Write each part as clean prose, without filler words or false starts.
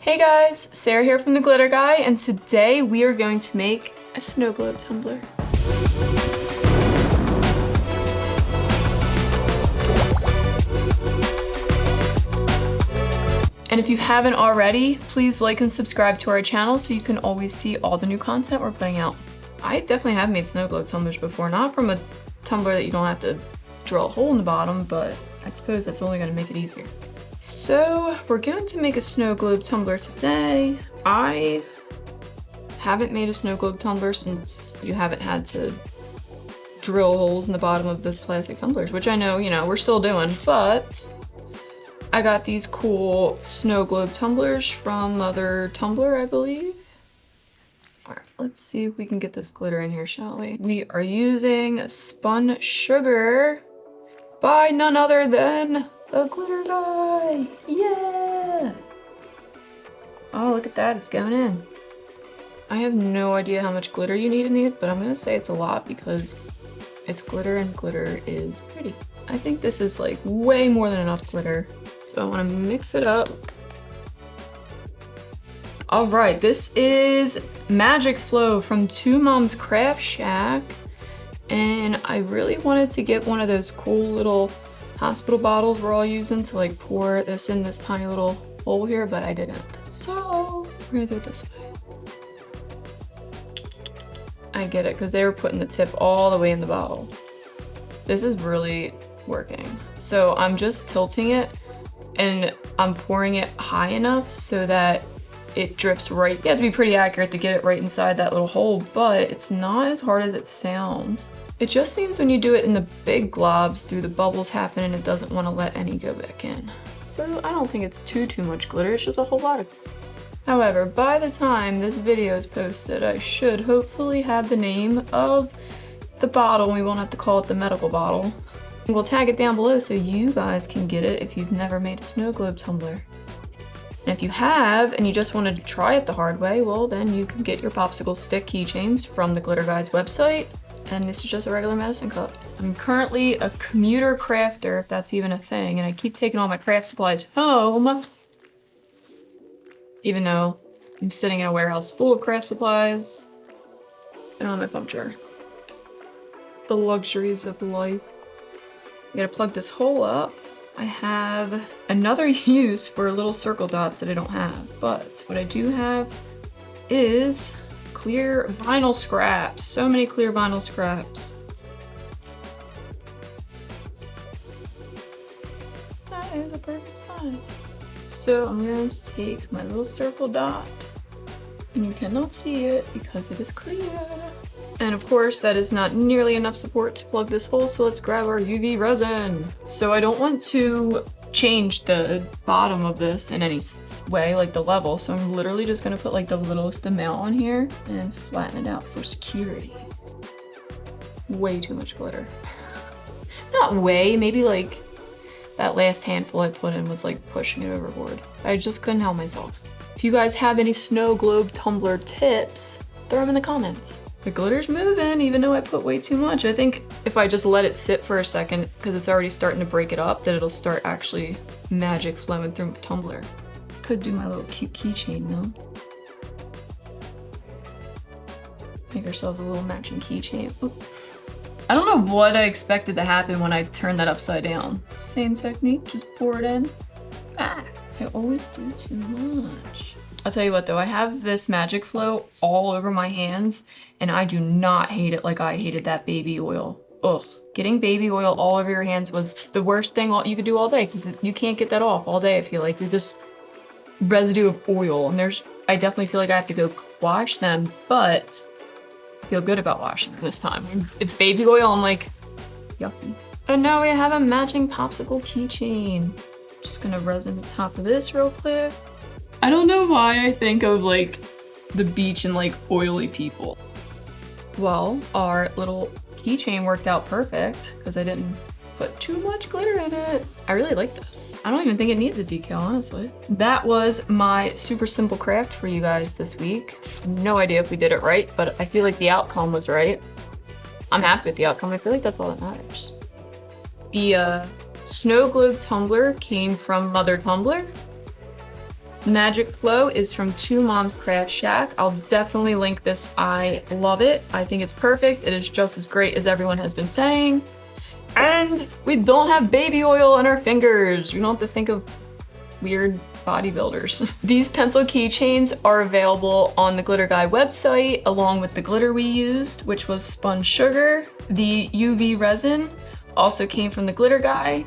Hey guys, Sarah here from The Glitter Guy, and today we are going to make a snow globe tumbler. And if you haven't already, please like and subscribe to our channel so you can always see all the new content we're putting out. I definitely have made snow globe tumblers before, not from a tumbler that you don't have to drill a hole in the bottom, but I suppose that's only going to make it easier. So we're going to make a snow globe tumbler today. I haven't made a snow globe tumbler since you haven't had to drill holes in the bottom of the plastic tumblers, which I know, we're still doing, but I got these cool snow globe tumblers from Mother Tumbler, I believe. All right, let's see if we can get this glitter in here, shall we? We are using spun sugar by none other than The Glitter Guy. Yeah! Oh, look at that, it's going in. I have no idea how much glitter you need in these, but I'm gonna say it's a lot because it's glitter and glitter is pretty. I think this is like way more than enough glitter. So I wanna mix it up. All right, this is Magic Flow from Two Moms Craft Shack. And I really wanted to get one of those cool little hospital bottles we're all using to like pour this in this tiny little hole here, but I didn't. So we're gonna do it this way. I get it, because they were putting the tip all the way in the bottle. This is really working. So I'm just tilting it and I'm pouring it high enough so that it drips right. You have to be pretty accurate to get it right inside that little hole, but it's not as hard as it sounds. It just seems when you do it in the big globs, do the bubbles happen and it doesn't want to let any go back in. So I don't think it's too much glitter, it's just a whole lot of. However, by the time this video is posted, I should hopefully have the name of the bottle. We won't have to call it the medical bottle. We'll tag it down below so you guys can get it if you've never made a snow globe tumbler. And if you have, and you just wanted to try it the hard way, well then you can get your popsicle stick keychains from the Glitter Guy's website. And this is just a regular medicine cup. I'm currently a commuter crafter, if that's even a thing, and I keep taking all my craft supplies home. Even though I'm sitting in a warehouse full of craft supplies. And on my puncture. The luxuries of life. I gotta plug this hole up. I have another use for little circle dots that I don't have, but what I do have is clear vinyl scraps. So many clear vinyl scraps. That is the perfect size. So I'm going to take my little circle dot, and you cannot see it because it is clear. And of course, that is not nearly enough support to plug this hole, so let's grab our UV resin. So I don't want to change the bottom of this in any way, like the level, so I'm literally just gonna put like the littlest amount on here and flatten it out for security. Way too much glitter. Not way, maybe like that last handful I put in was like pushing it overboard. I just couldn't help myself. If you guys have any snow globe tumbler tips, throw them in the comments. The glitter's moving, even though I put way too much. I think if I just let it sit for a second, because it's already starting to break it up, that it'll start actually magic flowing through my tumbler. Could do my little cute keychain though. Make ourselves a little matching keychain. Oop. I don't know what I expected to happen when I turned that upside down. Same technique, just pour it in. Ah, I always do too much. I'll tell you what though, I have this Magic Flow all over my hands and I do not hate it like I hated that baby oil. Ugh. Getting baby oil all over your hands was the worst thing you could do all day because you can't get that off all day. I feel like you're just residue of oil, and I definitely feel like I have to go wash them, but I feel good about washing them this time. When it's baby oil, I'm like, yucky. And now we have a matching popsicle keychain. Just gonna resin the top of this real quick. I don't know why I think of like the beach and like oily people. Well, our little keychain worked out perfect because I didn't put too much glitter in it. I really like this. I don't even think it needs a decal, honestly. That was my super simple craft for you guys this week. No idea if we did it right, but I feel like the outcome was right. I'm happy with the outcome. I feel like that's all that matters. The snow globe tumbler came from Mother Tumbler. Magic Flow is from Two Moms Craft Shack. I'll definitely link this. I love it. I think it's perfect. It is just as great as everyone has been saying. And we don't have baby oil on our fingers. We don't have to think of weird bodybuilders. These pencil keychains are available on the Glitter Guy website, along with the glitter we used, which was spun sugar. The UV resin also came from the Glitter Guy.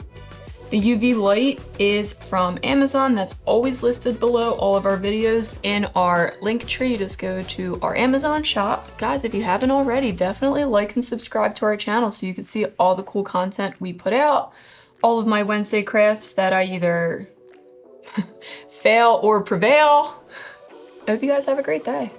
The UV light is from Amazon. That's always listed below all of our videos in our link tree. Just go to our Amazon shop. Guys, if you haven't already, definitely like and subscribe to our channel so you can see all the cool content we put out. All of my Wednesday crafts that I either fail or prevail. I hope you guys have a great day.